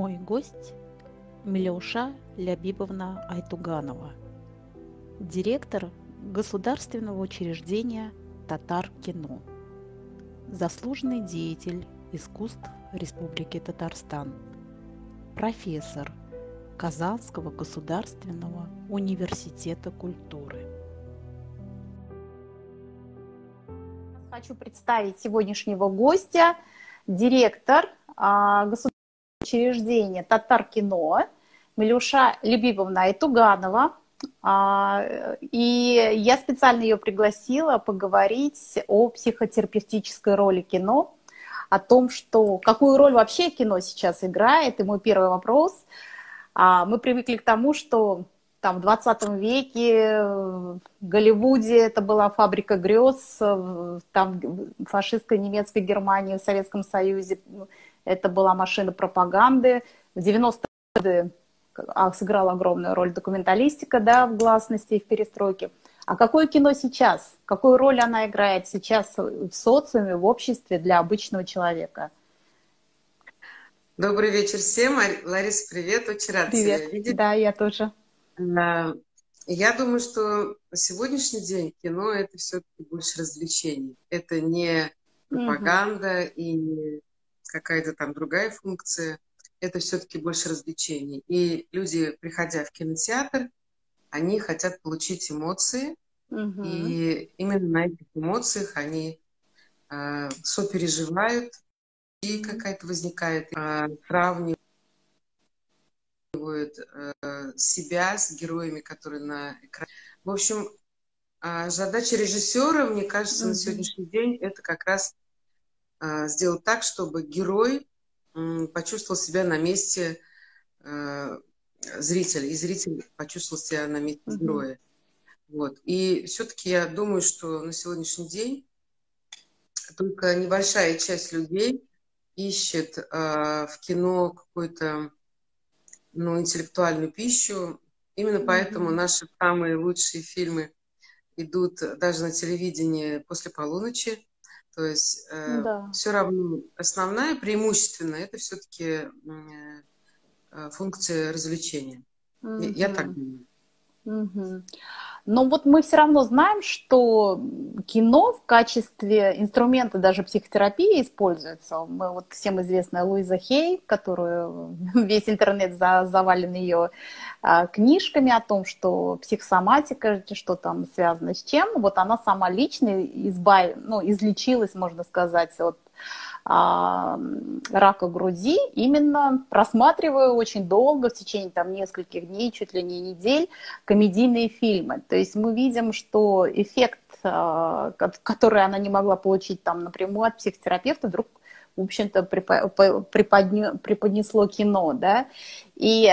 Мой гость – Милюша Лябибовна Айтуганова, директор государственного учреждения «Татар-кино», заслуженный деятель искусств Республики Татарстан, профессор Казанского государственного университета культуры. Хочу представить сегодняшнего гостя, директор государственного учреждения «Татар-кино» Милюша Лябибовна Айтуганова. И я специально ее пригласила поговорить о психотерапевтической роли кино, о том, что какую роль вообще кино сейчас играет. И мой первый вопрос. Мы привыкли к тому, что там в 20 веке в Голливуде это была фабрика грез, там в фашистской немецкой Германии, в Советском Союзе это была машина пропаганды. В 90-е годы сыграла огромную роль документалистика, да, в гласности и в перестройке. А какое кино сейчас? Какую роль она играет сейчас в социуме, в обществе для обычного человека? Добрый вечер всем. Лариса, привет. Очень рада тебя видеть. Да, я тоже. Я думаю, что на сегодняшний день кино – это все-таки больше развлечений. Это не пропаганда и не какая-то там другая функция. Это все-таки больше развлечений. И люди, приходя в кинотеатр, они хотят получить эмоции. И именно на этих эмоциях они сопереживают, и какая-то возникает, сравнивают себя с героями, которые на экране. В общем, задача режиссера, мне кажется, на сегодняшний день это как раз сделать так, чтобы герой почувствовал себя на месте зрителя, и зритель почувствовал себя на месте героя. Вот. И все-таки я думаю, что на сегодняшний день только небольшая часть людей ищет в кино какую-то интеллектуальную пищу. Именно поэтому наши самые лучшие фильмы идут даже на телевидении после полуночи. То есть все равно основная, преимущественная, это все-таки функция развлечения. Я так думаю. Но вот мы все равно знаем, что кино в качестве инструмента даже психотерапии используется. Мы вот всем известная Луиза Хей, которую весь интернет завален ее книжками о том, что психосоматика, что там связано с чем. Вот она сама лично излечилась, можно сказать, от рака груди, именно просматриваю очень долго, в течение там нескольких дней, чуть ли не недель, комедийные фильмы. То есть мы видим, что эффект, который она не могла получить там напрямую от психотерапевта, вдруг, в общем-то, преподнесло кино, да. И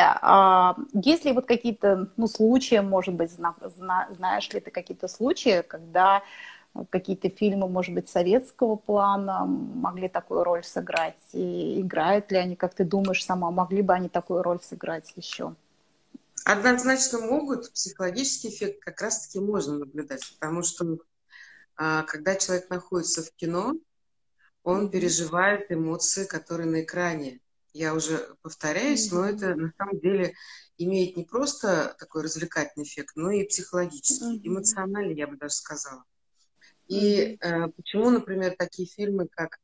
есть ли вот какие-то, случаи, может быть, знаешь ли ты какие-то случаи, когда какие-то фильмы, может быть, советского плана могли такую роль сыграть? И играют ли они, как ты думаешь сама, могли бы они такую роль сыграть еще? Однозначно могут. Психологический эффект как раз-таки можно наблюдать, потому что когда человек находится в кино, он переживает эмоции, которые на экране. Я уже повторяюсь, но это на самом деле имеет не просто такой развлекательный эффект, но и психологический, эмоциональный, я бы даже сказала. И почему, например, такие фильмы, как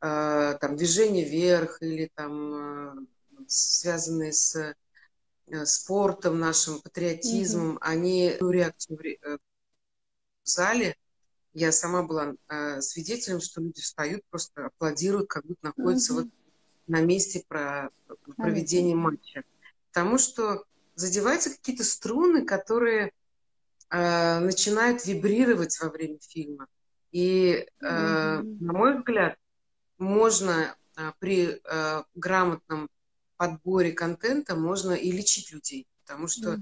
там «Движение вверх» или там связанные с спортом нашим, патриотизмом, они реакцию в зале. Я сама была свидетелем, что люди встают, просто аплодируют, как будто находятся вот на месте проведения матча. Потому что задеваются какие-то струны, которые начинают вибрировать во время фильма. И, на мой взгляд, можно при грамотном подборе контента можно и лечить людей. Потому что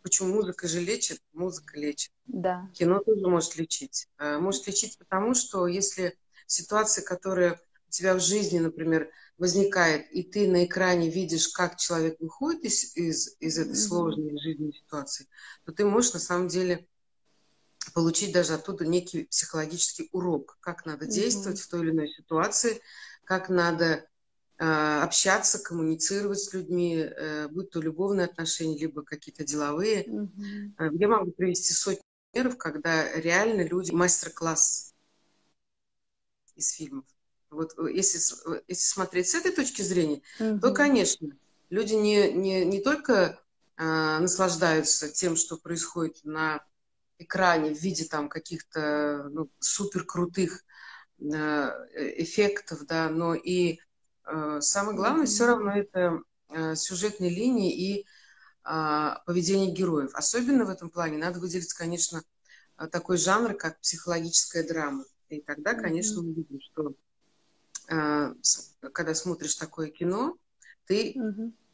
почему музыка же лечит? Музыка лечит. Да. Кино тоже может лечить. Может лечить потому, что если ситуация, которая у тебя в жизни, например, возникает, и ты на экране видишь, как человек выходит из этой сложной жизненной ситуации, то ты можешь на самом деле получить даже оттуда некий психологический урок, как надо действовать в той или иной ситуации, как надо общаться, коммуницировать с людьми, будь то любовные отношения, либо какие-то деловые. Я могу привести сотни примеров, когда реально люди мастер-класс из фильмов. Вот если смотреть с этой точки зрения, то, конечно, люди не только наслаждаются тем, что происходит на экране в виде там каких-то супер крутых эффектов, да, но и самое главное все равно это сюжетные линии и поведение героев. Особенно в этом плане надо выделить, конечно, такой жанр, как психологическая драма. И тогда, конечно, мы видим, что когда смотришь такое кино, ты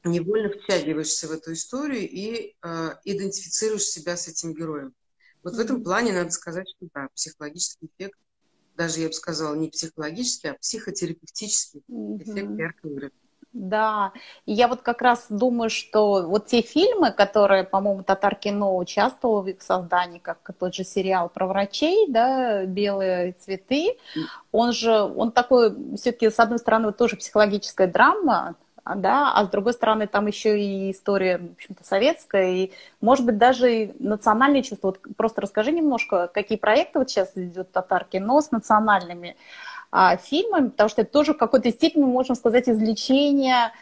невольно втягиваешься в эту историю и идентифицируешь себя с этим героем. Вот в этом плане надо сказать, что да, психологический эффект, даже я бы сказала, не психологический, а психотерапевтический эффект ярко выражен. Да, и я вот как раз думаю, что вот те фильмы, которые, по-моему, Татаркино участвовал в их создании, как тот же сериал про врачей, да, «Белые цветы», он такой, все-таки, с одной стороны, вот тоже психологическая драма, да, а с другой стороны, там еще и история, в общем-то, советская, и, может быть, даже и национальные чувства. Вот просто расскажи немножко, какие проекты вот сейчас идет Татаркино с национальными фильмами, потому что это тоже в какой-то степени, можно сказать, излечение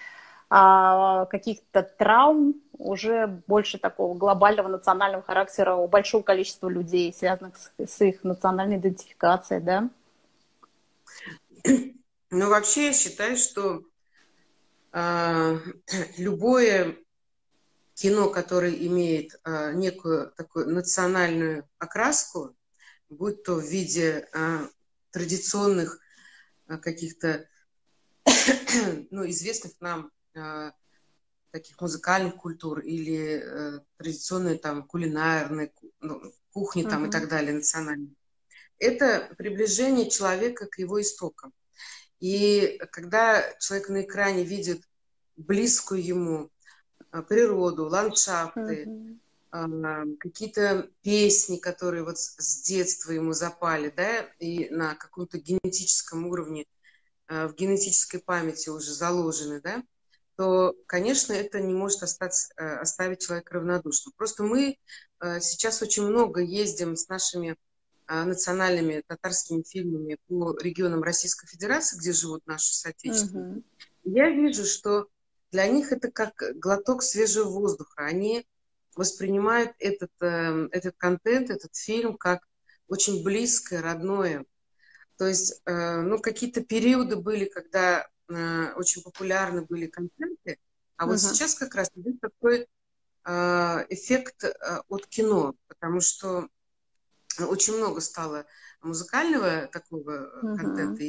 каких-то травм, уже больше такого глобального национального характера у большого количества людей, связанных с их национальной идентификацией, да? Ну, вообще, я считаю, что любое кино, которое имеет некую такую национальную окраску, будь то в виде традиционных каких-то известных нам таких музыкальных культур или традиционной там кулинарной кухни там и так далее, национальной. Это приближение человека к его истокам. И когда человек на экране видит близкую ему природу, ландшафты, какие-то песни, которые вот с детства ему запали, да, и на каком-то генетическом уровне, в генетической памяти уже заложены, да, то, конечно, это не может оставить человека равнодушным. Просто мы сейчас очень много ездим с нашими национальными татарскими фильмами по регионам Российской Федерации, где живут наши соотечественники. Я вижу, что для них это как глоток свежего воздуха. Они воспринимают этот контент, этот фильм как очень близкое, родное. То есть, какие-то периоды были, когда очень популярны были контенты, а вот сейчас как раз идет такой эффект от кино, потому что очень много стало музыкального такого контента,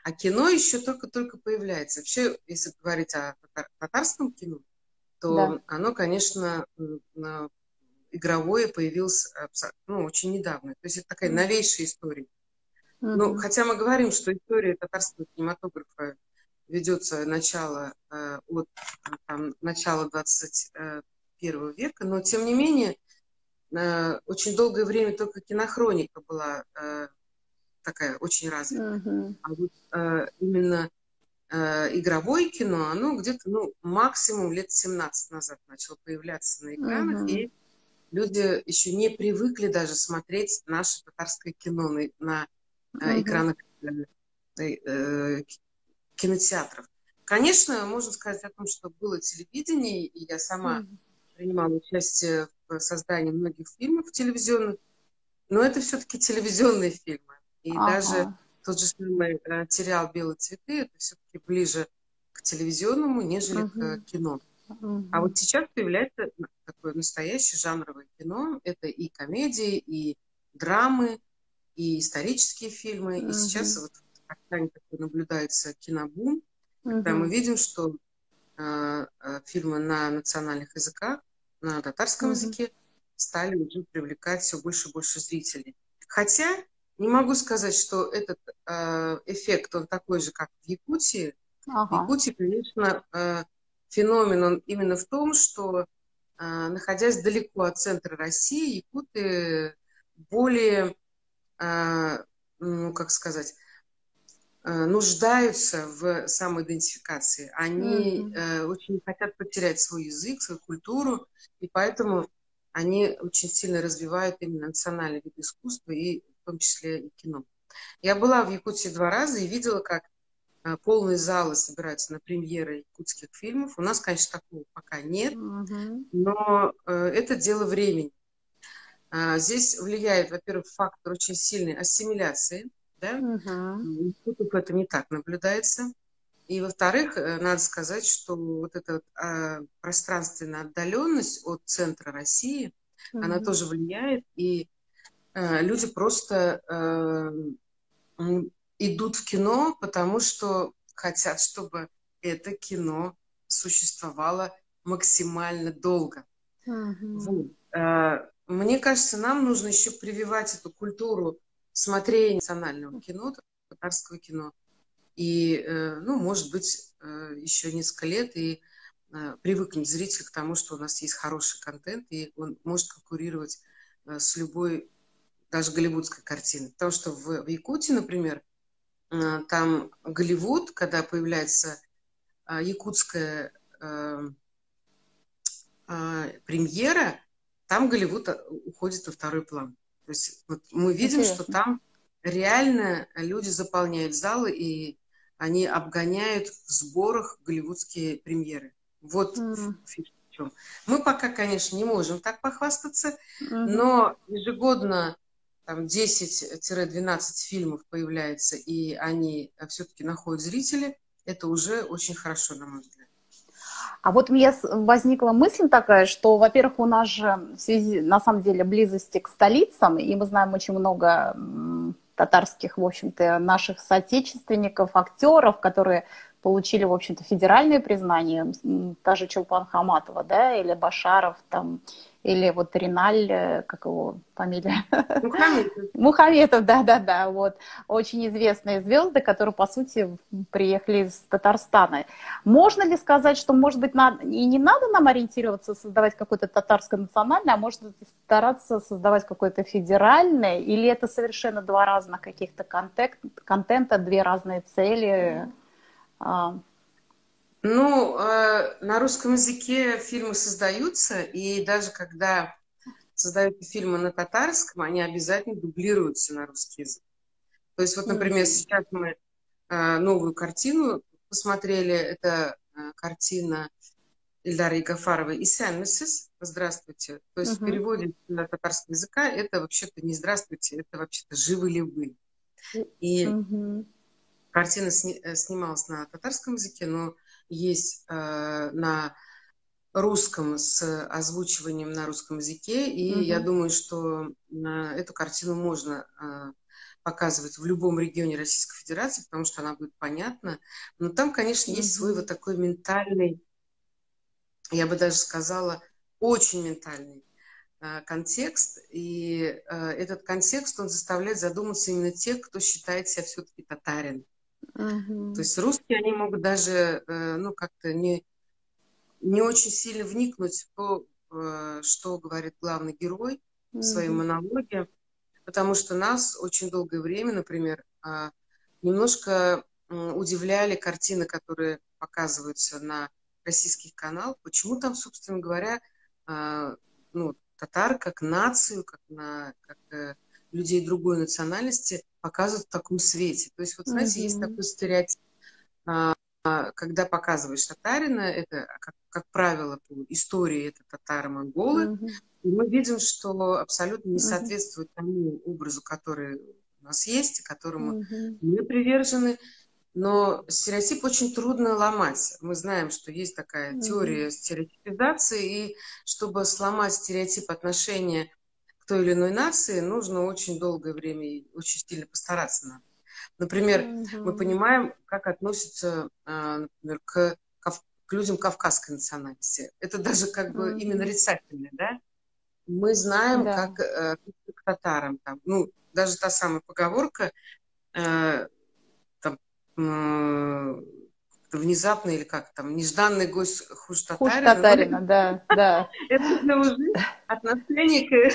а кино еще только-только появляется. Вообще, если говорить о татарском кино, то оно, конечно, игровое появилось очень недавно. То есть это такая новейшая история. Ну, хотя мы говорим, что история татарского кинематографа ведется от начала 21 века, но тем не менее очень долгое время только кинохроника была такая очень развитая. А вот именно игровое кино, оно где-то максимум лет 17 назад начало появляться на экранах, и люди еще не привыкли даже смотреть наше татарское кино на экранах кинотеатров. Конечно, можно сказать о том, что было телевидение, и я сама принимала участие в создании многих фильмов телевизионных, но это все-таки телевизионные фильмы. И даже тот же самый сериал «Белые цветы» это все-таки ближе к телевизионному, нежели к кино. А вот сейчас появляется такое настоящее жанровое кино. Это и комедии, и драмы, и исторические фильмы. И сейчас вот в Казахстане такой наблюдается кинобум, когда мы видим, что фильмы на национальных языках, на татарском языке стали уже привлекать все больше и больше зрителей. Хотя не могу сказать, что этот эффект, он такой же, как в Якутии. В Якутии, конечно, феномен он именно в том, что, находясь далеко от центра России, якуты более, как сказать, нуждаются в самоидентификации. Они Мгм. очень не хотят потерять свой язык, свою культуру, и поэтому они очень сильно развивают именно национальный вид искусства, и в том числе и кино. Я была в Якутии 2 раза и видела, как полные залы собираются на премьеры якутских фильмов. У нас, конечно, такого пока нет, Мгм. но это дело времени. Здесь влияет, во-первых, фактор очень сильной ассимиляции, да, Мгм. тут это не так наблюдается. И, во-вторых, надо сказать, что вот эта вот, пространственная отдаленность от центра России, она Мгм. тоже влияет, и люди просто идут в кино, потому что хотят, чтобы это кино существовало максимально долго. Вот. Мгм. Мне кажется, нам нужно еще прививать эту культуру смотрения национального кино, татарского кино. И, ну, может быть, еще несколько лет, и привыкнет зритель к тому, что у нас есть хороший контент, и он может конкурировать с любой, даже голливудской картиной. Потому что в Якутии, например, там Голливуд, когда появляется якутская премьера, там Голливуд уходит на второй план. То есть вот мы видим, что Интересно. там реально люди заполняют залы, и они обгоняют в сборах голливудские премьеры. Вот М. фишка в чем. Мы пока, конечно, не можем так похвастаться, Мгм. но ежегодно там 10-12 фильмов появляется, и они все-таки находят зрителей. Это уже очень хорошо, на мой взгляд. А вот у меня возникла мысль такая, что, во-первых, у нас же в связи, на самом деле, близости к столицам, и мы знаем очень много татарских, в общем-то, наших соотечественников, актеров, которые получили, в общем-то, федеральное признание, та же Чулпан Хаматова, да, или Башаров, там, или вот Риналь, как его фамилия? Ну, Хамид, Мухаметов, да-да-да, вот, очень известные звезды, которые, по сути, приехали из Татарстана. Можно ли сказать, что, может быть, и не надо нам ориентироваться, создавать какое-то татарское национальное, а может стараться создавать какое-то федеральное, или это совершенно два разных каких-то контента, две разные цели? А, ну, на русском языке фильмы создаются, и даже когда создают фильмы на татарском, они обязательно дублируются на русский язык. То есть вот, например, мгм, сейчас мы новую картину посмотрели, это картина Ильдара Ягафарова «Исян Мессис», «Здравствуйте». То есть в мгм, переводе на татарского языка это вообще-то не «Здравствуйте», это вообще-то «Живы ли вы?». И мгм, картина снималась на татарском языке, но есть на русском с озвучиванием на русском языке, и я мгм, думаю, что эту картину можно показывать в любом регионе Российской Федерации, потому что она будет понятна. Но там, конечно, есть свой вот мгм, такой ментальный, я бы даже сказала, очень ментальный контекст, и этот контекст, он заставляет задуматься именно тех, кто считает себя все-таки татарин. То мгм, есть русские, они могут даже, ну, как-то не очень сильно вникнуть в то, что говорит главный герой в своем мгм, монологе, потому что нас очень долгое время, например, немножко удивляли картины, которые показываются на российских каналах. Почему там, собственно говоря, ну, татар как нацию, как людей другой национальности показывают в таком свете. То есть, вот знаете, есть мгм, такой стереотип, когда показываешь татарина, это, как правило, по истории это татаро-монголы, мгм, и мы видим, что абсолютно не мгм, соответствует тому образу, который у нас есть, и которому мгм, мы привержены. Но стереотип очень трудно ломать. Мы знаем, что есть такая мгм. теория стереотипизации, и чтобы сломать стереотип отношения к той или иной нации, нужно очень долгое время и очень сильно постараться надо. Например, мы Мгм. понимаем, как относятся, например, к людям кавказской национальности. Это даже как бы именно Мгм. нарицательное, да? Мы знаем, Да. как к татарам там, ну, даже та самая поговорка, э, там, внезапно или как там, нежданный гость хуже Хуже татарина, но татарина, да, да. это же уже отношение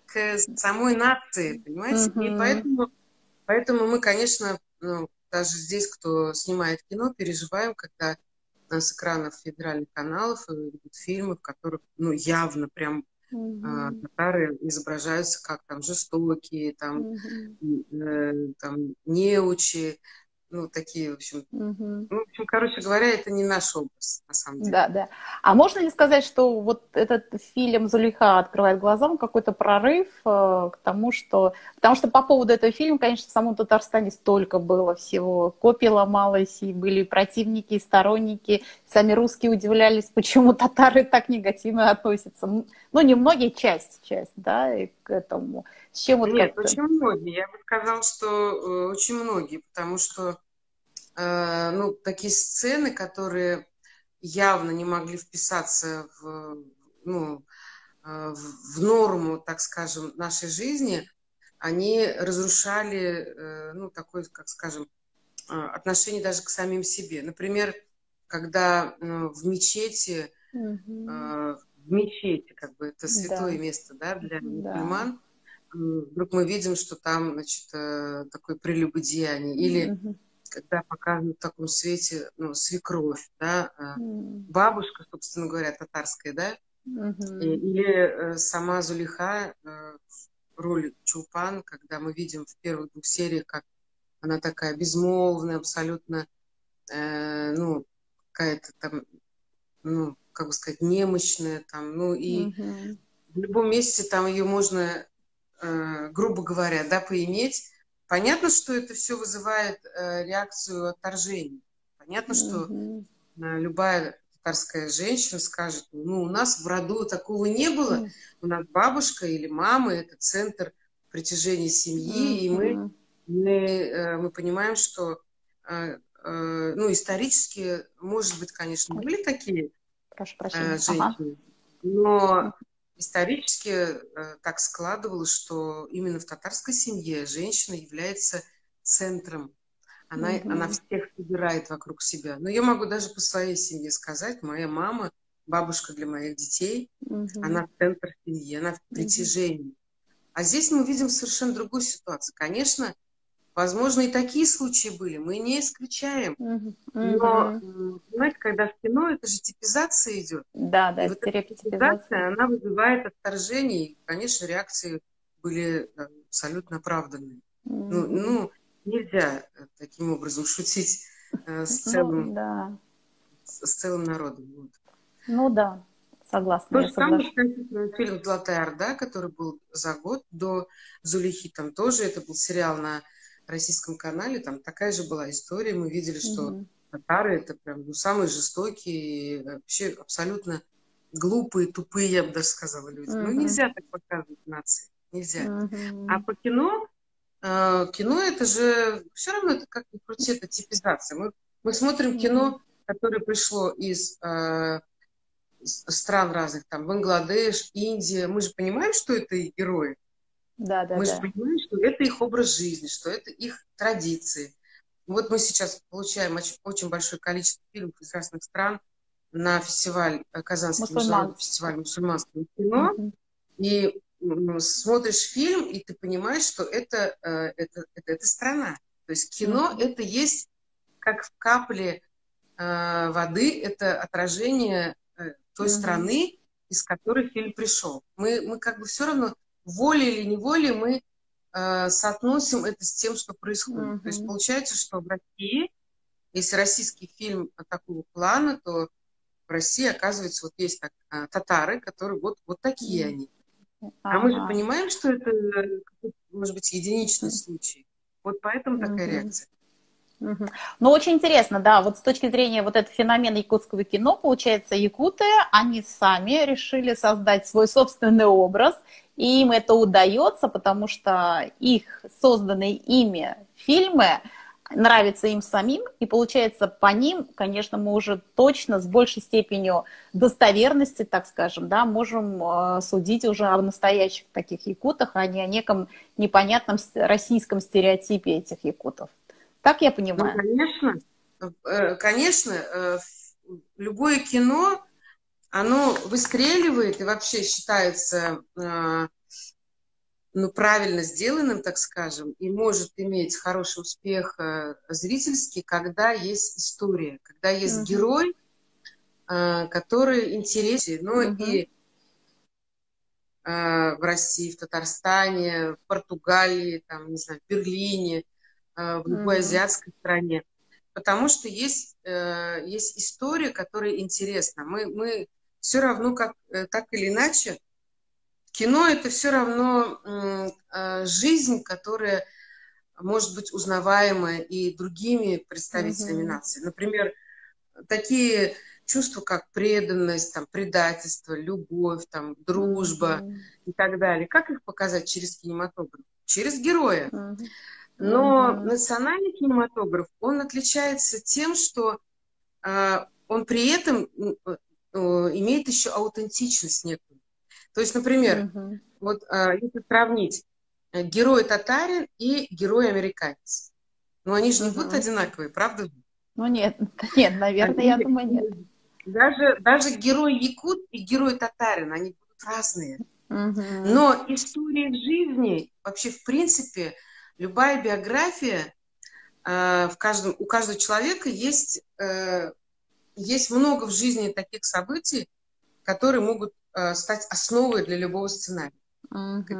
к самой нации, понимаете? И Мгм. поэтому мы, конечно, ну, даже здесь, кто снимает кино, переживаем, когда с экранов федеральных каналов идут фильмы, в которых, ну, явно прям татары изображаются как там жестокие, там, там неучи, ну, такие, в общем. Ну, в общем, короче говоря, это не наш образ, на самом деле. Да, да. А можно ли сказать, что вот этот фильм «Зулейха открывает глаза», он какой-то прорыв к тому, что... Потому что по поводу этого фильма, конечно, в самом Татарстане столько было всего. Копий ломалось, и были противники, и сторонники. Сами русские удивлялись, почему татары так негативно относятся. Ну, не многие, часть, да, и к этому. С чем вот Нет, как-то... очень многие. Я бы сказала, что очень многие, потому что ну, такие сцены, которые явно не могли вписаться ну, в норму, так скажем, нашей жизни, они разрушали, ну, такое, как скажем, отношение даже к самим себе. Например, когда в мечети, как бы это святое место, да, для мусульман, вдруг мы видим, что там, значит, такое прелюбодеяние. Или когда показывают в таком свете, ну, свекровь, да, бабушка, собственно говоря, татарская, да, или сама Зулейха в роли Чулпан, когда мы видим в первых 2 сериях, как она такая безмолвная, абсолютно, ну, какая-то там, ну, как бы сказать, немощная, там, ну, и в любом месте там ее можно, грубо говоря, да, поиметь. Понятно, что это все вызывает реакцию отторжения. Понятно, что любая татарская женщина скажет, ну, у нас в роду такого не было. У нас бабушка или мама – это центр притяжения семьи, и мы понимаем, что, ну, исторически, может быть, конечно, были такие женщины, но исторически так складывалось, что именно в татарской семье женщина является центром. Она всех собирает вокруг себя. Но я могу даже по своей семье сказать, моя мама, бабушка для моих детей, она центр семьи, она в притяжении. А здесь мы видим совершенно другую ситуацию. Конечно, возможно, и такие случаи были, мы не исключаем. Но, понимаете, когда в кино, это же типизация идет. Да, и вот эта типизация, она вызывает отторжение. И, конечно, реакции были абсолютно оправданные. Ну, нельзя таким образом шутить с целым народом. Вот. Ну да, согласна. То же самое, фильм «Золотая Орда», который был за год до «Зулейхи», там тоже, это был сериал на российском канале, там такая же была история, мы видели, что татары это прям, ну, самые жестокие, вообще абсолютно глупые, тупые, я бы даже сказала, люди. Ну, нельзя так показывать нации, нельзя. А по кино, кино это же, все равно это как ни крути, это типизация. Мы смотрим кино, которое пришло из стран разных, там, Бангладеш, Индия. Мы же понимаем, что это их герои. Мы же понимаем, что это их образ жизни, что это их традиции. Вот мы сейчас получаем очень большое количество фильмов из разных стран на фестиваль, Казанский международный фестиваль мусульманского кино. И смотришь фильм, и ты понимаешь, что это страна. То есть кино это есть как в капле воды, это отражение той страны, из которой фильм пришел. Мы как бы все равно, волей или неволей, мы соотносим это с тем, что происходит. То есть получается, что в России, если российский фильм такого плана, то в России, оказывается, вот есть татары, которые вот такие они. А мы же понимаем, что это, может быть, единичный случай. Вот поэтому такая реакция. Ну, очень интересно, да, вот с точки зрения вот этого феномена якутского кино, получается, якуты, они сами решили создать свой собственный образ, и им это удается, потому что их созданные ими фильмы нравятся им самим, и получается, по ним, конечно, мы уже точно с большей степенью достоверности, так скажем, да, можем судить уже о настоящих таких якутах, а не о неком непонятном российском стереотипе этих якутов. Так я понимаю? Ну, конечно, любое кино, оно выстреливает и вообще считается, ну, ну, правильно сделанным, так скажем, и может иметь хороший успех зрительский, когда есть история, когда есть герой, который интересен. Ну и в России, в Татарстане, в Португалии, там, не знаю, в Берлине, в любой азиатской стране. Потому что есть история, которая интересна. Мы все равно, так или иначе, кино — это все равно жизнь, которая может быть узнаваемая и другими представителями нации. Например, такие чувства, как преданность, там, предательство, любовь, там, дружба и так далее. Как их показать через кинематограф? Через героя. Но национальный кинематограф, он отличается тем, что он при этом имеет еще аутентичность некую. То есть, например, вот если сравнить герой татарин и герой американец, ну они же не будут одинаковые, правда? Ну нет, наверное, я думаю, нет. Даже герой якут и герой татарин, они будут разные. Но история жизни, вообще, в принципе, любая биография, у каждого человека есть много в жизни таких событий, которые могут стать основой для любого сценария.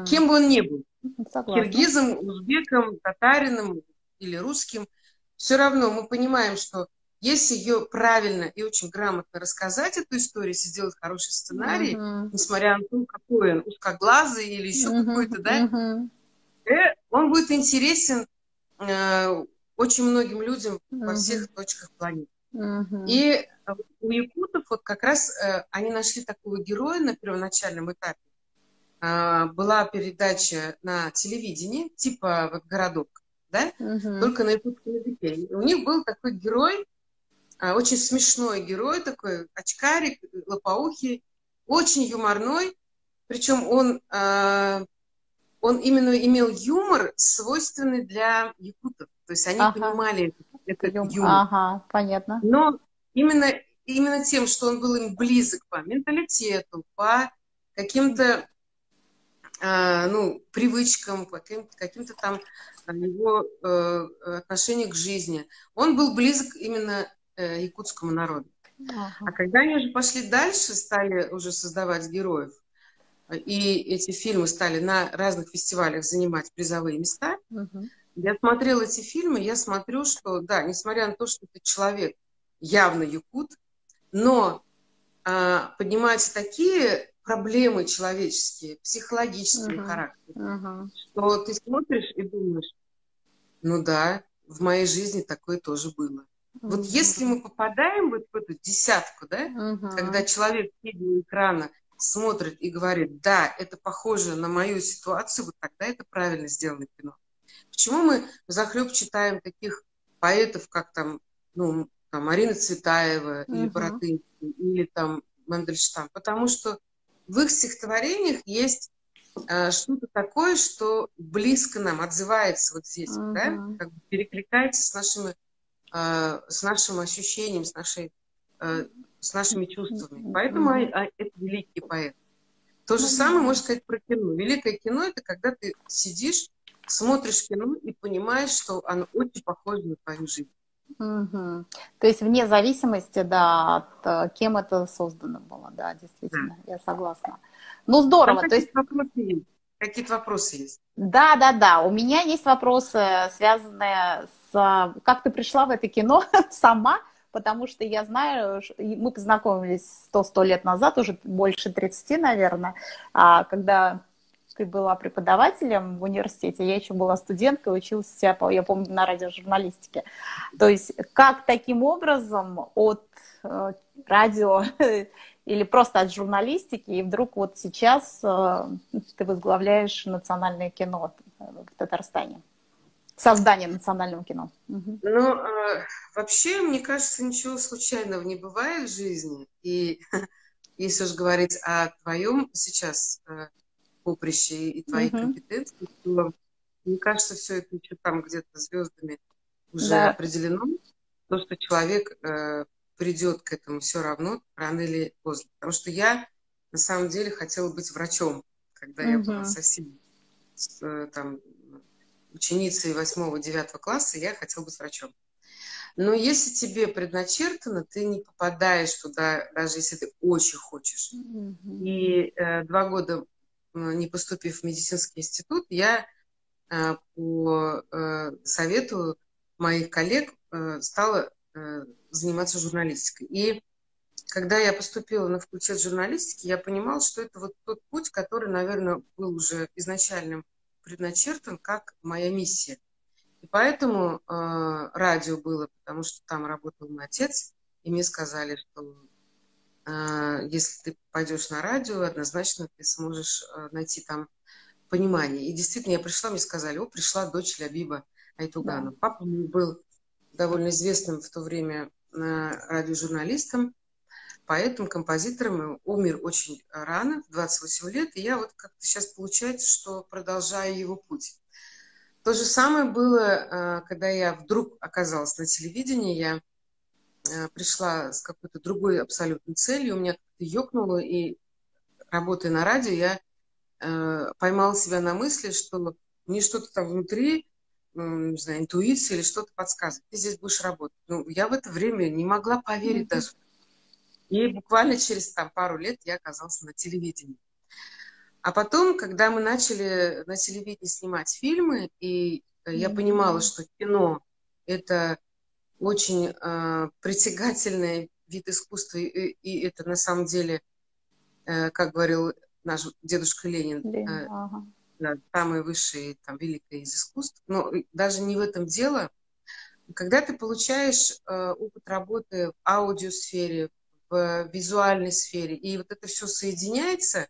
Кем бы он ни был. Согласна. Киргизом, узбеком, татарином или русским. Все равно мы понимаем, что если ее правильно и очень грамотно рассказать, эту историю, если сделать хороший сценарий, несмотря на то, какой он, узкоглазый или еще какой-то, да, он будет интересен очень многим людям во всех точках планеты. И у якутов вот как раз они нашли такого героя на первоначальном этапе. Была передача на телевидении, типа вот «Городок», да, только на якутском языке. И у них был такой герой, очень смешной герой, такой очкарик, лопоухий, очень юморной, причем он именно имел юмор, свойственный для якутов. То есть они понимали этот юмор. Понятно. Но именно тем, что он был им близок по менталитету, по каким-то привычкам, по каким-то там его отношению к жизни, он был близок именно якутскому народу. А когда они уже пошли дальше, стали уже создавать героев, и эти фильмы стали на разных фестивалях занимать призовые места, я смотрела эти фильмы, я смотрю, что, да, несмотря на то, что это человек явно якут, но поднимаются такие проблемы человеческие, психологического характера, что ты смотришь и думаешь, ну да, в моей жизни такое тоже было. Вот если мы попадаем вот в эту десятку, да, когда человек, сидя у экрана, смотрит и говорит, да, это похоже на мою ситуацию, вот тогда это правильно сделано кино. Почему мы взахлеб читаем таких поэтов, как там, Марина Цветаева, или Боротынский, или там Мандельштам? Потому что в их стихотворениях есть что-то такое, что близко нам, отзывается вот здесь, да, как бы перекликается с нашим ощущением, с нашими чувствами. Поэтому это великий поэт. То же самое можно сказать про кино. Великое кино — это когда ты сидишь, смотришь кино и понимаешь, что оно очень похоже на твою жизнь. То есть вне зависимости, да, от кем это создано было, да, действительно, я согласна. Ну, здорово. Какие-то вопросы есть? Да, у меня есть вопросы, связанные с... Как ты пришла в это кино сама? Потому что я знаю, мы познакомились 100 лет назад, уже больше 30, наверное, когда ты была преподавателем в университете, я еще была студенткой, училась, я помню, на радиожурналистике. То есть как таким образом от радио или просто от журналистики, и вдруг вот сейчас ты возглавляешь национальное кино в Татарстане? Создание национального кино. Ну, вообще, мне кажется, ничего случайного не бывает в жизни. И если уж говорить о твоем сейчас поприще и твоих компетенциях, то, мне кажется, все это еще там где-то звездами уже определено. То, что человек придет к этому все равно, рано или поздно. Потому что я, на самом деле, хотела быть врачом, когда я была совсем там, ученицей 8-9 класса, я хотела быть врачом. Но если тебе предначертано, ты не попадаешь туда, даже если ты очень хочешь. И 2 года, не поступив в медицинский институт, я по совету моих коллег стала заниматься журналистикой. И когда я поступила на факультет журналистики, я понимала, что это вот тот путь, который, наверное, был уже изначально предначертан как моя миссия. И поэтому радио было, потому что там работал мой отец, и мне сказали, что если ты пойдешь на радио, однозначно ты сможешь найти там понимание. И действительно, я пришла, мне сказали, пришла дочь Лябиба Айтуганова. Да. Папа мой был довольно известным в то время радиожурналистом, поэтом, композитором, и умер очень рано, в 28 лет, и я вот как-то сейчас получается, что продолжаю его путь. То же самое было, когда я вдруг оказалась на телевидении, я пришла с какой-то другой абсолютной целью, у меня как-то ёкнуло, и работая на радио, я поймала себя на мысли, что мне что-то там внутри, не знаю, интуиция или что-то подсказывает, ты здесь будешь работать. Ну, я в это время не могла поверить даже. И буквально через пару лет я оказалась на телевидении. А потом, когда мы начали на телевидении снимать фильмы, и я понимала, что кино – это очень притягательный вид искусства, и это на самом деле, как говорил наш дедушка Ленин, самое высшее, там, великое из искусств. Но даже не в этом дело. Когда ты получаешь опыт работы в аудиосфере, в визуальной сфере, и вот это все соединяется,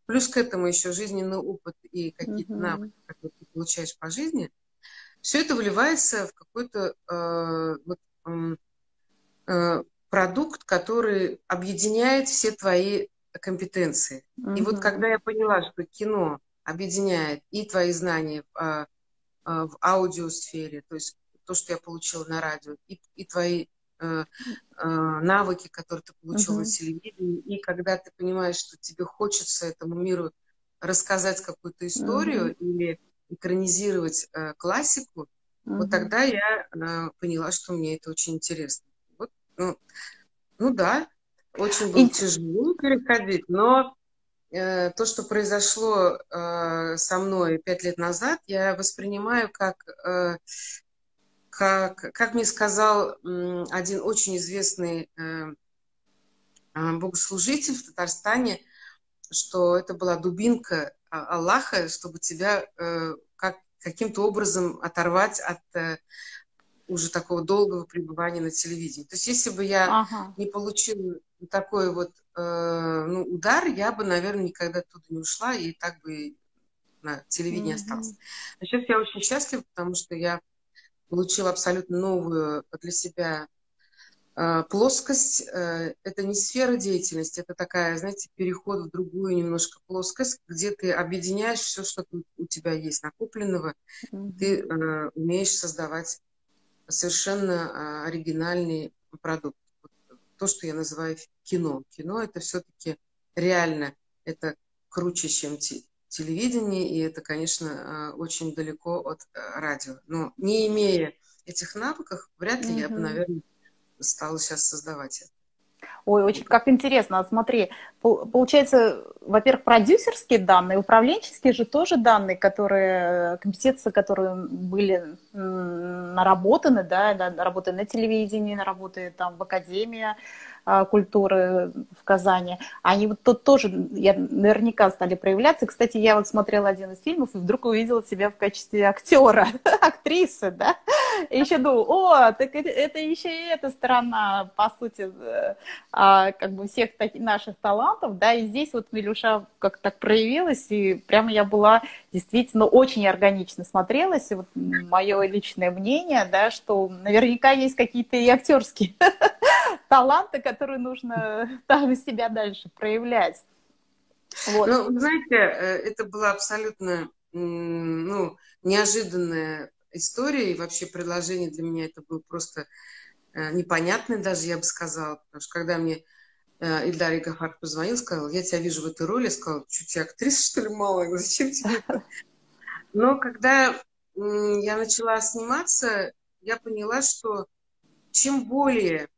плюс к этому еще жизненный опыт и какие-то навыки, которые ты получаешь по жизни, все это выливается в какой-то продукт, который объединяет все твои компетенции. И вот когда я поняла, что кино объединяет и твои знания в аудиосфере, то есть то, что я получила на радио, и твои навыки, которые ты получил на телевидении, и когда ты понимаешь, что тебе хочется этому миру рассказать какую-то историю или экранизировать классику, вот тогда я поняла, что мне это очень интересно. Вот, ну да, очень было тяжело переходить, но то, что произошло со мной 5 лет назад, я воспринимаю как мне сказал один очень известный богослужитель в Татарстане, что это была дубинка Аллаха, чтобы тебя каким-то образом оторвать от уже такого долгого пребывания на телевидении. То есть если бы я не получила такой вот удар, я бы, наверное, никогда оттуда не ушла и так бы на телевидении осталась. А сейчас я очень счастлива, потому что я получила абсолютно новую для себя плоскость. Это не сфера деятельности, это такая, знаете, переход в другую немножко плоскость, где ты объединяешь все, что у тебя есть накопленного, ты умеешь создавать совершенно оригинальный продукт. То, что я называю кино. Кино – это все-таки реально, это круче, чем телевидение, и это, конечно, очень далеко от радио. Но не имея этих навыков, вряд ли я бы, наверное, стала сейчас создавать это. Ой, очень как интересно. Смотри, получается, во-первых, продюсерские данные, управленческие же тоже данные, компетенции, которые были наработаны, да, наработаны на телевидении, наработаны там в Академии культуры в Казани, они вот тут тоже наверняка стали проявляться. Кстати, я вот смотрела один из фильмов и вдруг увидела себя в качестве актера, актрисы, да, и еще думаю, так это еще и эта сторона, по сути, как бы всех наших талантов, да, и здесь вот Милюша как-то так проявилась, и прямо я была действительно очень органично смотрелась, и вот мое личное мнение, да, что наверняка есть какие-то и актерские таланты, которые нужно там из себя дальше проявлять. Вот. Ну, знаете, это была абсолютно неожиданная история, и вообще предложение для меня это было просто непонятное даже, я бы сказала, потому что когда мне Ильдар Гафаров позвонил, сказал, я тебя вижу в этой роли, я сказала, что тебе актриса, что ли, мало, зачем тебе это? Но когда я начала сниматься, я поняла, что чем более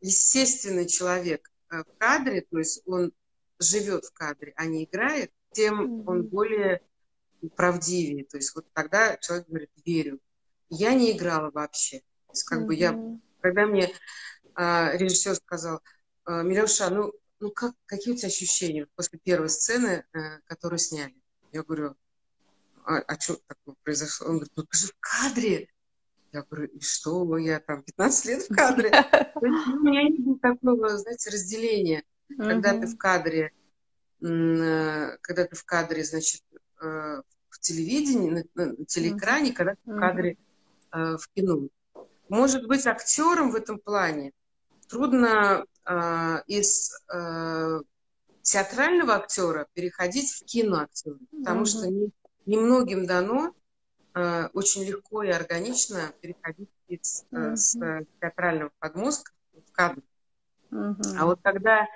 естественный человек в кадре, то есть он живет в кадре, а не играет, тем он более правдивее. То есть вот тогда человек говорит, верю. Я не играла вообще. То есть как бы когда мне режиссер сказал, Милюша, ну какие у тебя ощущения после первой сцены, которую сняли? Я говорю, что такое произошло? Он говорит, ну ты же в кадре. Я говорю, и что? Я там 15 лет в кадре. То есть, у меня не было такого, знаете, разделения. Когда ты в кадре, значит, в телевидении, на телеэкране, когда ты в кадре в кино. Может быть, актерам в этом плане трудно из театрального актера переходить в киноактера, потому что немногим дано очень легко и органично переходить с театрального подмостка в кадр. А вот когда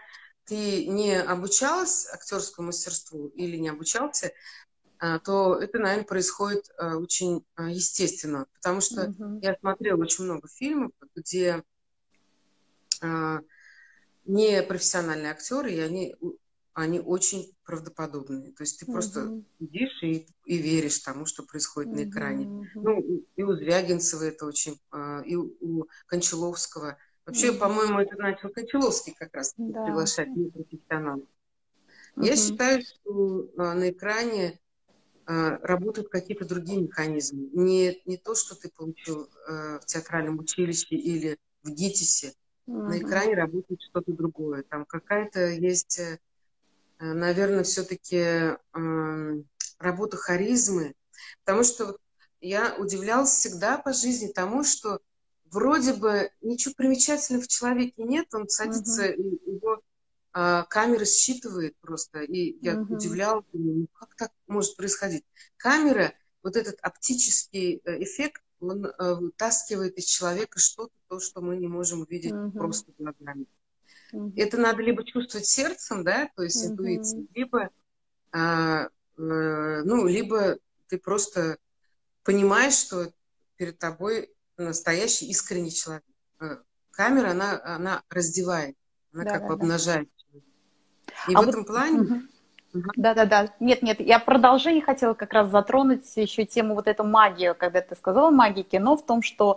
ты не обучалась актерскому мастерству или не обучался, то это, наверное, происходит очень естественно. Потому что я смотрела очень много фильмов, где непрофессиональные актеры, и они очень правдоподобные. То есть ты просто сидишь и веришь тому, что происходит на экране. Ну, и у Звягинцева это очень, и у Кончаловского. Вообще, по-моему, это начал Кончаловский как раз приглашать непрофессионалов. Я считаю, что на экране работают какие-то другие механизмы. Не то, что ты получил в театральном училище или в ГИТИСе. На экране работает что-то другое. Там какая-то есть, наверное, все-таки работа харизмы. Потому что я удивлялась всегда по жизни тому, что вроде бы ничего примечательного в человеке нет, он садится, и его камера считывает просто. И я удивлялась, ну как так может происходить? Камера, вот этот оптический эффект, он вытаскивает из человека что-то, то, что мы не можем увидеть просто глазами. Это надо либо чувствовать сердцем, да, то есть интуицией, либо, либо ты просто понимаешь, что перед тобой настоящий искренний человек. Камера, она раздевает, она как бы обнажает. И в этом плане... Да-да-да. Нет, я продолжение хотела как раз затронуть еще тему вот эту магию, когда ты сказала магия кино, в том, что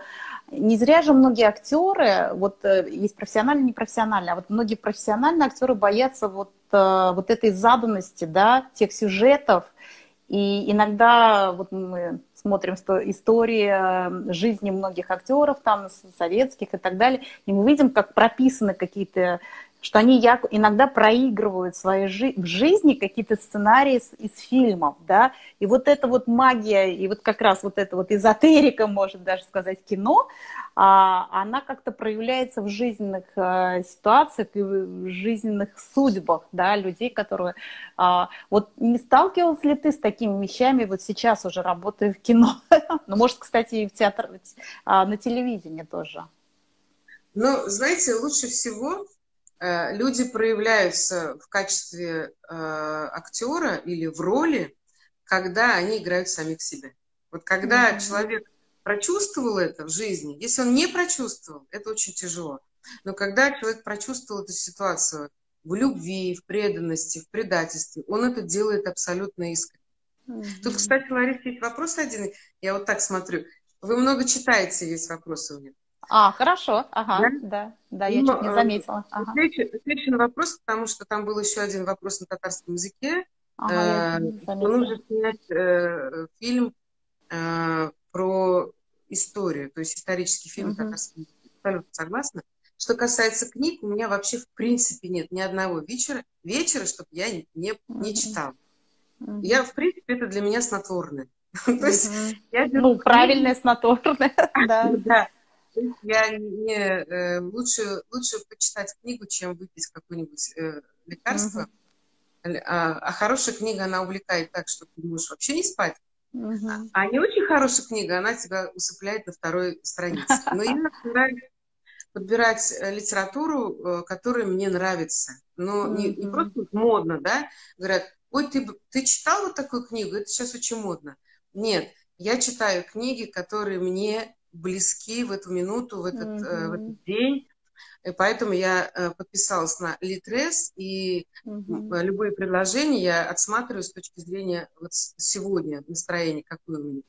не зря же многие актеры, вот есть профессиональные, непрофессиональные, а вот многие профессиональные актеры боятся вот этой заданности, да, тех сюжетов, и иногда вот мы смотрим истории жизни многих актеров, там, советских и так далее, и мы видим, как прописаны какие-то, что они иногда проигрывают в жизни какие-то сценарии из фильмов, да, и вот эта вот магия, и вот как раз вот эта вот эзотерика, может даже сказать, кино, она как-то проявляется в жизненных ситуациях и в жизненных судьбах, да, людей, которые... Вот не сталкивалась ли ты с такими вещами, вот сейчас уже работая в кино? Ну, может, кстати, и в театре, на телевидении тоже. Ну, знаете, лучше всего люди проявляются в качестве актера или в роли, когда они играют самих себя. Вот когда человек прочувствовал это в жизни, если он не прочувствовал, это очень тяжело. Но когда человек прочувствовал эту ситуацию в любви, в преданности, в предательстве, он это делает абсолютно искренне. Тут, кстати, Лариса, есть вопрос один. Я вот так смотрю. Вы много читаете, есть вопросы у меня. Хорошо, да, я чуть не заметила. Отвечу на вопрос, потому что там был еще один вопрос на татарском языке. Нужно снять фильм про историю, то есть исторический фильм на татарском языке. Абсолютно согласна. Что касается книг, у меня вообще в принципе нет ни одного вечера, чтобы я не читала. Я, в принципе, это для меня снотворное. То есть я беру правильное снотворное, да. Я лучше почитать книгу, чем выпить какое-нибудь лекарство. А хорошая книга, она увлекает так, что ты можешь вообще не спать. А не очень хорошая книга, она тебя усыпляет на второй странице. Но я стараюсь подбирать литературу, которая мне нравится. Но не просто модно, да? Говорят, ой, ты читал вот такую книгу? Это сейчас очень модно. Нет, я читаю книги, которые мне близки в эту минуту, в этот день. И поэтому я подписалась на Литрес, и любые предложения я отсматриваю с точки зрения вот сегодня настроения, какое у меня.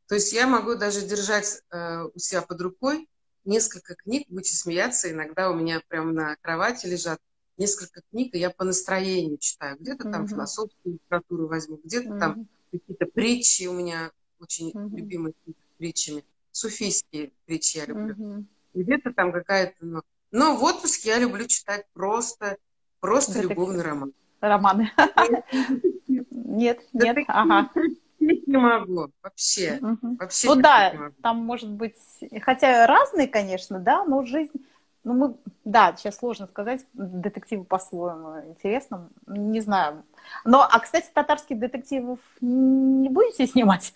То есть я могу даже держать у себя под рукой несколько книг, будете смеяться, иногда у меня прямо на кровати лежат несколько книг, и я по настроению читаю. Где-то там философскую литературу возьму, где-то там какие-то притчи у меня очень любимые притчами. Суфийские притчи я люблю. Где-то там какая-то... Но в отпуске я люблю читать просто любовный роман. Романы. Нет, ага. Не могу, вообще. Вообще ну да, не могу. Там может быть, хотя разные, конечно, да, но жизнь, да, сейчас сложно сказать, детективы по-своему интересно, не знаю. А, кстати, татарских детективов не будете снимать?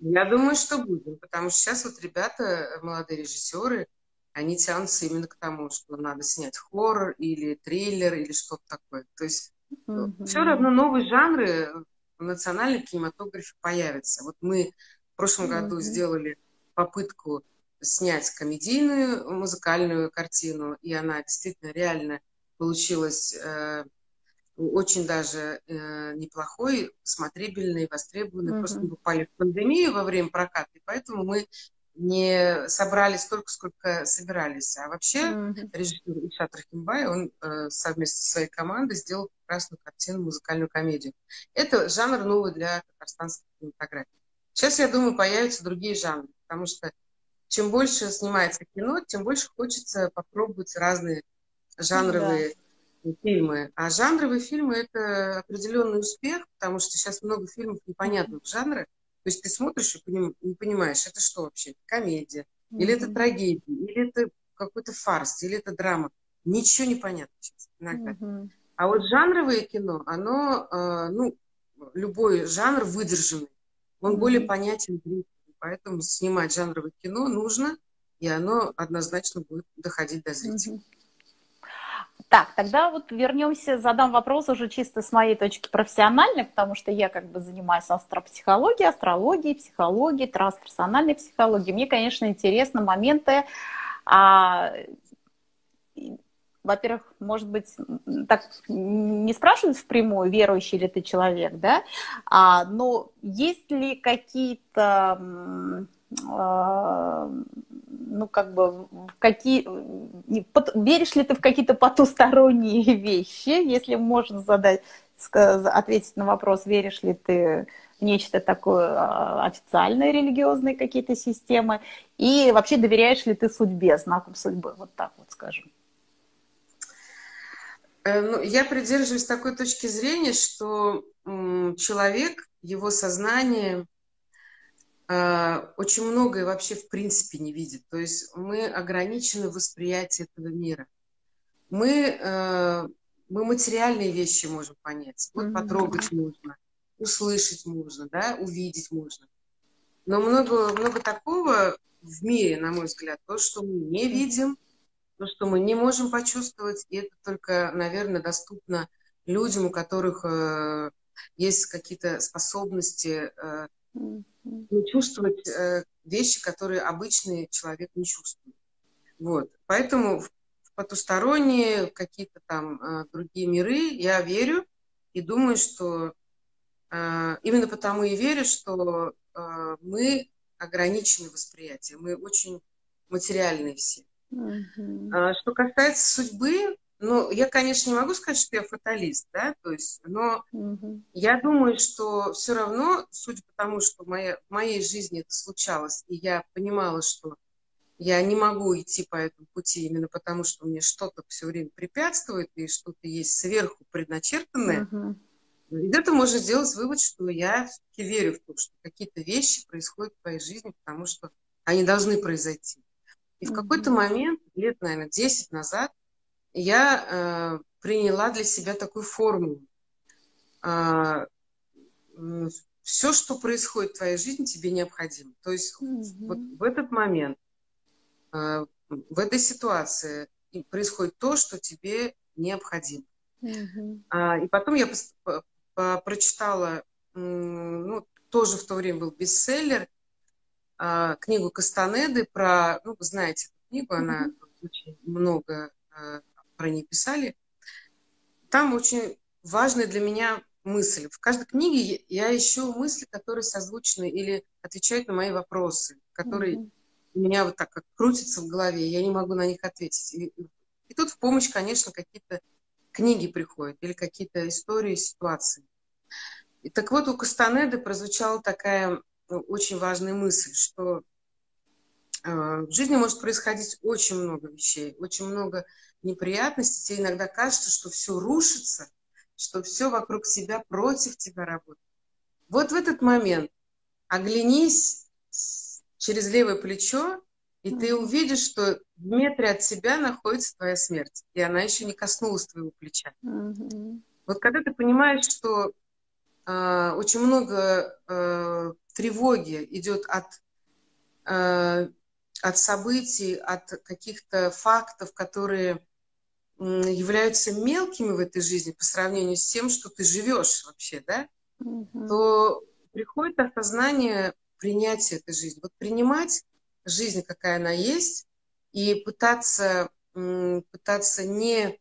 Я думаю, что будем, потому что сейчас вот ребята, молодые режиссеры, они тянутся именно к тому, что надо снять хоррор или триллер или что-то такое. То есть все равно новые жанры в национальном кинематографе появятся. Вот мы в прошлом году сделали попытку снять комедийную музыкальную картину, и она действительно реально получилась очень даже неплохой, смотрибельный, востребованный. Просто мы попали в пандемию во время проката, и поэтому мы не собрали столько, сколько собирались. А вообще режиссер Ильшат Рахимбай, он совместно со своей командой сделал прекрасную картину, музыкальную комедию. Это жанр новый для татарстанской кинематографии. Сейчас, я думаю, появятся другие жанры, потому что чем больше снимается кино, тем больше хочется попробовать разные жанровые фильмы. А жанровые фильмы – это определенный успех, потому что сейчас много фильмов непонятных жанра. То есть ты смотришь и не понимаешь, это что вообще? Комедия, или это трагедия, или это какой-то фарс, или это драма. Ничего не понятно сейчас иногда. А вот жанровое кино, оно, любой жанр выдержанный, он более понятен зрителю. Поэтому снимать жанровое кино нужно, и оно однозначно будет доходить до зрителя. Так, тогда вот вернемся, задам вопрос уже чисто с моей точки профессиональной, потому что я как бы занимаюсь астропсихологией, астрологией, психологией, трансперсональной психологией. Мне, конечно, интересны моменты, во-первых, может быть, так не спрашивают впрямую, верующий ли ты человек, да, но есть ли какие-то... веришь ли ты в какие-то потусторонние вещи, если можно ответить на вопрос, веришь ли ты в нечто такое официальное, религиозные какие-то системы, и вообще доверяешь ли ты судьбе, знаком судьбы, вот так вот скажем. Я придерживаюсь такой точки зрения, что человек, его сознание очень многое вообще в принципе не видит. То есть мы ограничены в восприятии этого мира. Мы материальные вещи можем понять. Вот потрогать можно, услышать можно, да, увидеть можно. Но много такого в мире, на мой взгляд, то, что мы не видим, то, что мы не можем почувствовать, и это только, наверное, доступно людям, у которых есть какие-то способности чувствовать вещи, которые обычный человек не чувствует. Вот. Поэтому в потусторонние, какие-то там другие миры я верю и думаю, что именно потому и верю, что мы ограничены восприятием, мы очень материальные все. Что касается судьбы, я, конечно, не могу сказать, что я фаталист, да, то есть, но я думаю, что все равно, судя по тому, что в моей жизни это случалось, и я понимала, что я не могу идти по этому пути именно потому, что мне что-то все время препятствует, и что-то есть сверху предначертанное, из этого можно сделать вывод, что я все-таки верю в то, что какие-то вещи происходят в твоей жизни, потому что они должны произойти. И в какой-то момент, лет, наверное, 10 назад, я приняла для себя такую формулу. Все, что происходит в твоей жизни, тебе необходимо. То есть вот в этот момент, в этой ситуации происходит то, что тебе необходимо. Мгм. И потом я прочитала, ну, тоже в то время был бестселлер, книгу Кастанеды про, ну, вы знаете эту книгу, она Мгм. очень много про нее писали. Там очень важная для меня мысль. В каждой книге я ищу мысли, которые созвучны или отвечают на мои вопросы, которые Мгм. у меня вот так как крутятся в голове, я не могу на них ответить. И тут в помощь, конечно, какие-то книги приходят или какие-то истории, ситуации. И так вот, у Кастанеды прозвучала такая очень важная мысль, что в жизни может происходить очень много вещей, очень много неприятностей. Тебе иногда кажется, что все рушится, что все вокруг тебя против тебя работает. Вот в этот момент оглянись через левое плечо, и ты Мгм. увидишь, что в метре от тебя находится твоя смерть, и она еще не коснулась твоего плеча. Мгм. Вот когда ты понимаешь, что очень много тревоги идет э, от событий, от каких-то фактов, которые являются мелкими в этой жизни по сравнению с тем, что ты живешь вообще, да, Мгм. то приходит осознание принятия этой жизни. Вот принимать жизнь, какая она есть, и пытаться не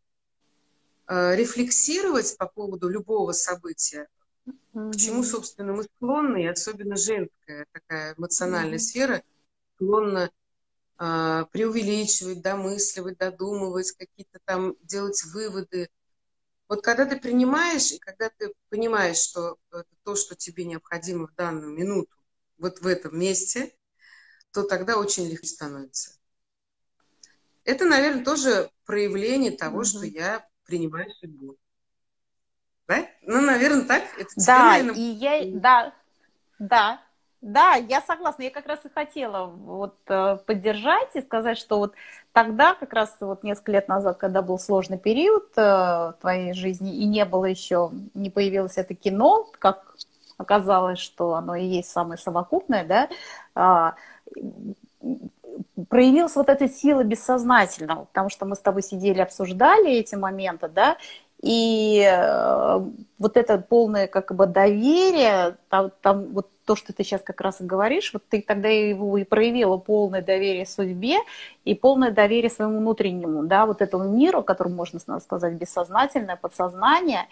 рефлексировать по поводу любого события, к чему, Мгм. собственно, мы склонны, и особенно женская такая эмоциональная Мгм. сфера склонна преувеличивать, домысливать, додумывать, какие-то там делать выводы. Вот когда ты принимаешь, и когда ты понимаешь, что это то, что тебе необходимо в данную минуту, вот в этом месте, то тогда очень легко становится. Это, наверное, тоже проявление того, что Мгм. я принимаю судьбу. Да? Ну, наверное, так. Это тебе, Да, наверное, и я, да, да, да, я согласна. Я как раз и хотела вот поддержать и сказать, что вот тогда, как раз вот несколько лет назад, когда был сложный период в твоей жизни, и не было еще, не появилось это кино, как оказалось, что оно и есть самое совокупное, да, а, проявилась вот эта сила бессознательного, потому что мы с тобой сидели, обсуждали эти моменты, да, и вот это полное как бы доверие, там вот то, что ты сейчас как раз и говоришь, вот ты тогда его и проявила полное доверие судьбе и полное доверие своему внутреннему, да, вот этому миру, который можно сказать бессознательное, подсознание.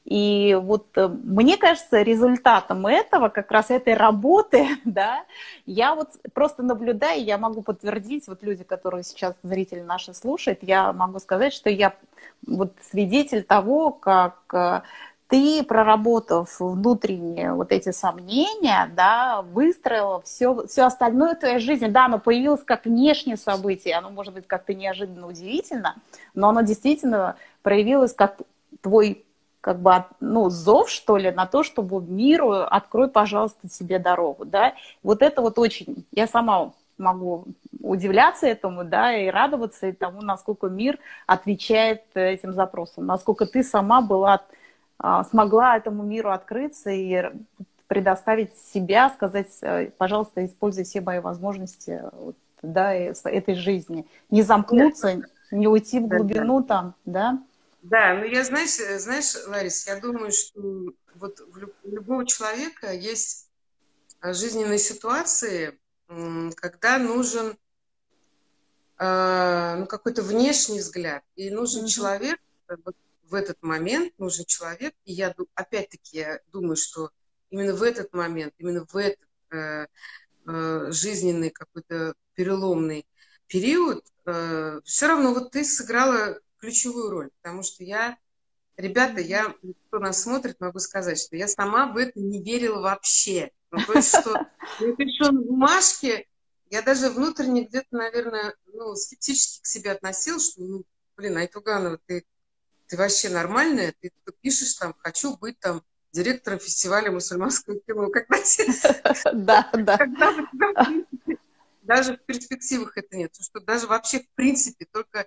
И вот мне кажется, результатом этого, как раз этой работы, да, я вот просто наблюдаю, я могу подтвердить, вот люди, которые сейчас зрители наши слушают, я могу сказать, что я вот свидетель того, как ты, проработав внутренние вот эти сомнения, да, выстроила все остальное в твоей жизни. Да, оно появилось как внешнее событие, оно может быть как-то неожиданно удивительно, но оно действительно проявилось как твой как бы, ну, зов, что ли, на то, чтобы миру открой, пожалуйста, себе дорогу, да. Вот это вот очень, я сама могу удивляться этому, да, и радоваться и тому, насколько мир отвечает этим запросам, насколько ты сама была, смогла этому миру открыться и предоставить себя, сказать, пожалуйста, используй все мои возможности, да, этой жизни. Не нет, замкнуться, не уйти в да, да. глубину там, да. Да, но я, знаешь, Ларис, я думаю, что вот у любого человека есть жизненные ситуации, когда нужен ну, какой-то внешний взгляд, и нужен Мгм. человек, вот в этот момент нужен человек, и я, опять-таки, я думаю, что именно в этот момент, именно в этот жизненный какой-то переломный период, все равно вот ты сыграла ключевую роль, потому что ребята, Мгм. кто нас смотрит, могу сказать, что я сама в это не верила вообще. Ну, то есть, что напишу на бумажке, я даже внутренне где-то, наверное, ну, скептически к себе относилась, что, ну, блин, Айтуганова, ты вообще нормальная? Ты пишешь там, хочу быть там директором фестиваля мусульманского кино. Да, да. Когда у тебя, в принципе, даже в перспективах это нет. Потому что даже вообще, в принципе, только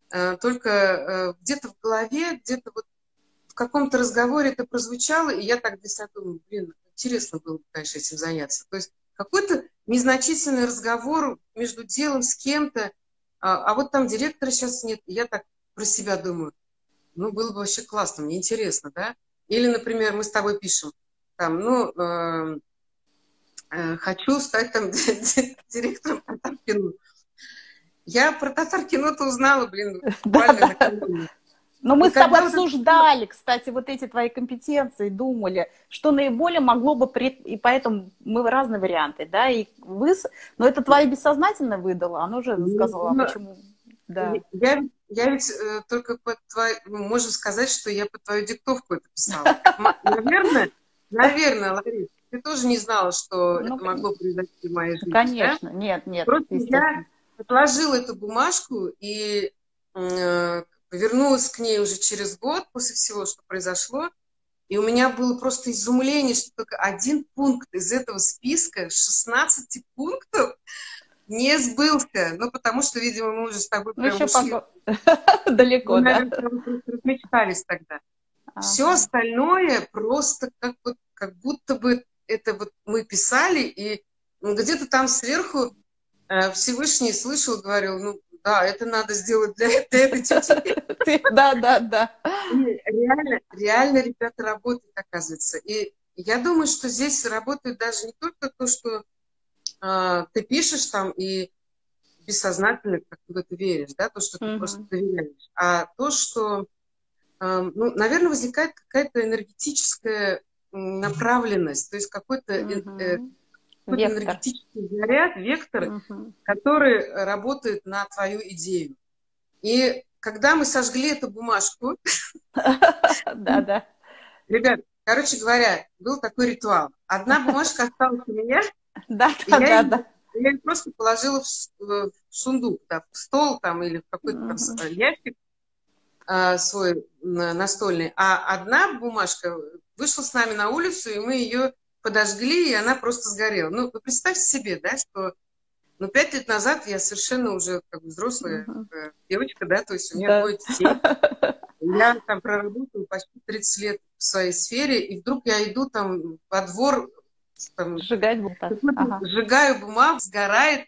где-то в голове, где-то вот в каком-то разговоре это прозвучало, и я так для себя думаю, блин, интересно было бы, конечно, этим заняться. То есть какой-то незначительный разговор между делом с кем-то, а вот там директора сейчас нет, и я так про себя думаю, ну, было бы вообще классно, мне интересно, да? Или, например, мы с тобой пишем, там, ну, хочу стать там директором Татар-кино. Я про Татар-кино-то узнала, блин, Да, буквально да. накануне. Но мы И с тобой когда вот это... обсуждали, кстати, вот эти твои компетенции, думали, что наиболее могло бы, и поэтому мы разные варианты, да, но это твое бессознательно выдало, оно же сказала, а Ну, почему, да. я ведь только под твою... Можно сказать, что я под твою диктовку это писала. Наверное, Ларис, ты тоже не знала, что Ну, это могло произойти в моей жизни, да? конечно, нет, Просто я естественно. отложила эту бумажку и вернулась к ней уже через год после всего, что произошло. И у меня было просто изумление, что только один пункт из этого списка, 16 пунктов, не сбылся. Ну, потому что, видимо, мы уже с тобой Ну, прям еще ушли. пока Мы, далеко, да? наверное, с тобой просто размечтались тогда. Все Ага. остальное просто как будто бы это вот мы писали, и где-то там сверху Всевышний слышал, говорил, ну да, это надо сделать для этой тети. Да, да, да. И реально ребята работают, оказывается. И я думаю, что здесь работает даже не только то, что ты пишешь там и бессознательно как ты в это веришь, да, то, что ты просто Мгм. доверяешь, а то, что, ну, наверное, возникает какая-то энергетическая направленность, то есть Мгм. какой-то Вектор. энергетический заряд, вектор, Мгм. который работает на твою идею. И когда мы сожгли эту бумажку, Да, да. ребят, короче говоря, был такой ритуал. Одна бумажка осталась у меня, Да, и да, да, да. я ее просто положила в сундук, да, в стол там, или в какой-то там Мгм. ящик свой настольный. А одна бумажка вышла с нами на улицу, и мы ее подожгли, и она просто сгорела. Ну, вы представьте себе, да, что 5 лет назад я совершенно уже как бы взрослая Мгм. девочка, да, то есть у меня Да. 2 детей. Я там проработала почти 30 лет в своей сфере, и вдруг я иду там во двор, там, Сжигать будет так. Ага. сжигаю бумагу, сгорает,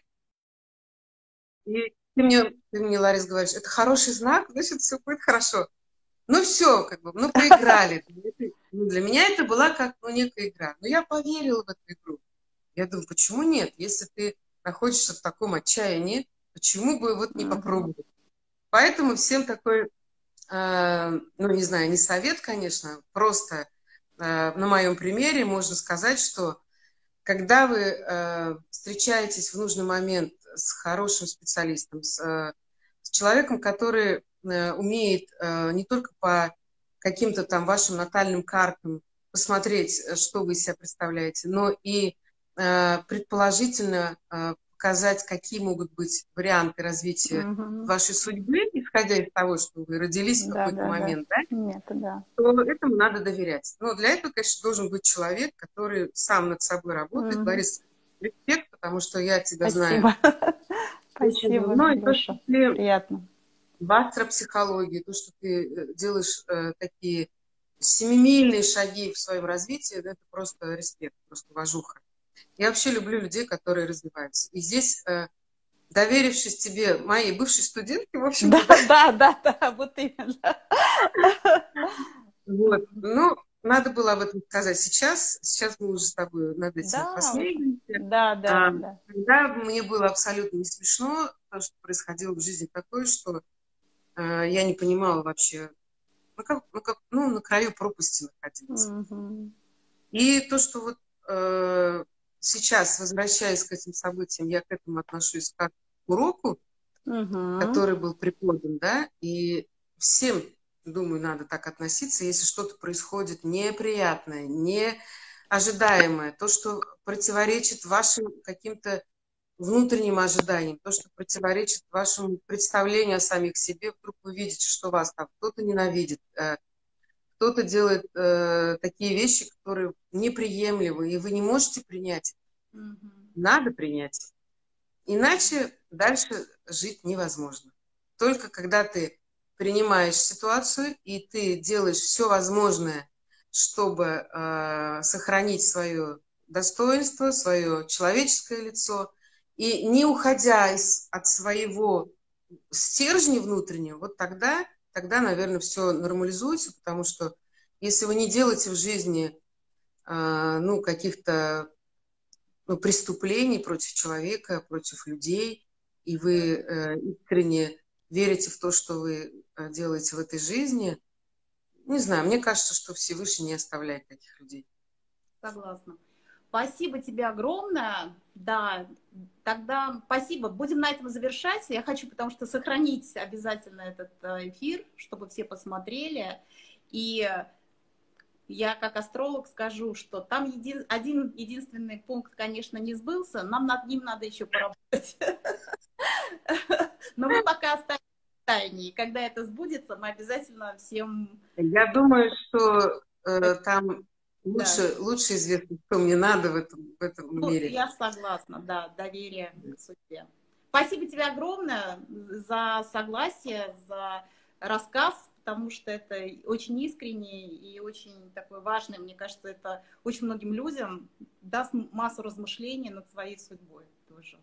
и ты мне, Ларис, говоришь, это хороший знак, значит, все будет хорошо. Ну, все, как бы, ну, поиграли. Ну, для меня это была как, ну, некая игра. Но я поверила в эту игру. Я думаю, почему нет? Если ты находишься в таком отчаянии, почему бы вот не Мгм. попробовать? Поэтому всем такой, ну, не знаю, не совет, конечно, просто на моем примере можно сказать, что когда вы встречаетесь в нужный момент с хорошим специалистом, с человеком, который умеет не только по каким-то там вашим натальным картам посмотреть, что вы из себя представляете, но и предположительно показать, какие могут быть варианты развития Мгм. вашей судьбы, исходя из того, что вы родились в Да, какой-то да, да. момент, да, Нет, да. то этому надо доверять. Но для этого, конечно, должен быть человек, который сам над собой работает. Мгм. Борис, респект, потому что я тебя знаю Спасибо. очень Спасибо, давно. И то, что Леша. ты Приятно. в астропсихологии, то, что ты делаешь такие семимильные шаги в своем развитии, это просто респект, просто уважуха. Я вообще люблю людей, которые развиваются. И здесь, доверившись тебе, моей бывшей студентке, в Да, общем-то, да, да, да, да, вот именно. вот. Ну, надо было об этом сказать сейчас мы уже с тобой над этим Да, уже. посмеиваемся. Да, да, А, да. Тогда мне было абсолютно не смешно, то, что происходило в жизни такое, что я не понимала вообще, ну, на краю пропасти находилась. Мгм. И то, что вот сейчас, возвращаясь к этим событиям, я к этому отношусь как к уроку, Мгм. который был преподан, да, и всем, думаю, надо так относиться, если что-то происходит неприятное, неожидаемое, то, что противоречит вашим каким-то внутренним ожиданиям, то, что противоречит вашему представлению о самих себе, вдруг вы видите, что вас там кто-то ненавидит, кто-то делает такие вещи, которые неприемлемы, и вы не можете принять. Мгм. Надо принять. Иначе дальше жить невозможно. Только когда ты принимаешь ситуацию и ты делаешь все возможное, чтобы сохранить свое достоинство, свое человеческое лицо, и не уходя от своего стержня внутреннего, вот тогда тогда, наверное, все нормализуется, потому что если вы не делаете в жизни ну, каких-то преступлений против человека, против людей, и вы искренне верите в то, что вы делаете в этой жизни, не знаю, мне кажется, что Всевышний не оставляет таких людей. Согласна. Спасибо тебе огромное. Да, тогда спасибо. Будем на этом завершать. Я хочу, потому что сохранить обязательно этот эфир, чтобы все посмотрели. И я как астролог скажу, что там один единственный пункт, конечно, не сбылся. Нам над ним надо еще поработать. Но мы пока оставим в тайне. И когда это сбудется, мы обязательно всем... Я думаю, что там лучше известно, что мне надо в этом мире. Я согласна, да, доверие к судьбе. Спасибо тебе огромное за согласие, за рассказ, потому что это очень искренне и очень такой важный. Мне кажется, это очень многим людям даст массу размышлений над своей судьбой тоже.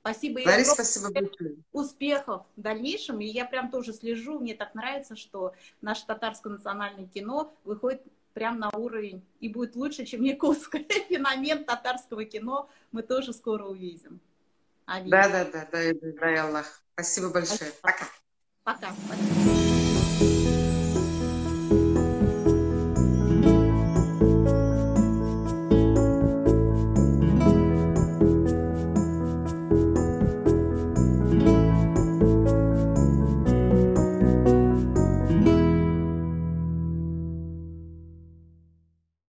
Спасибо. Лариса, спасибо большое. Успехов в дальнейшем. И я прям тоже слежу. Мне так нравится, что наше татарское национальное кино выходит прям на уровень и будет лучше, чем якутское. Феномен татарского кино мы тоже скоро увидим. Да, Аллах. Спасибо большое. Пока. Пока. Спасибо.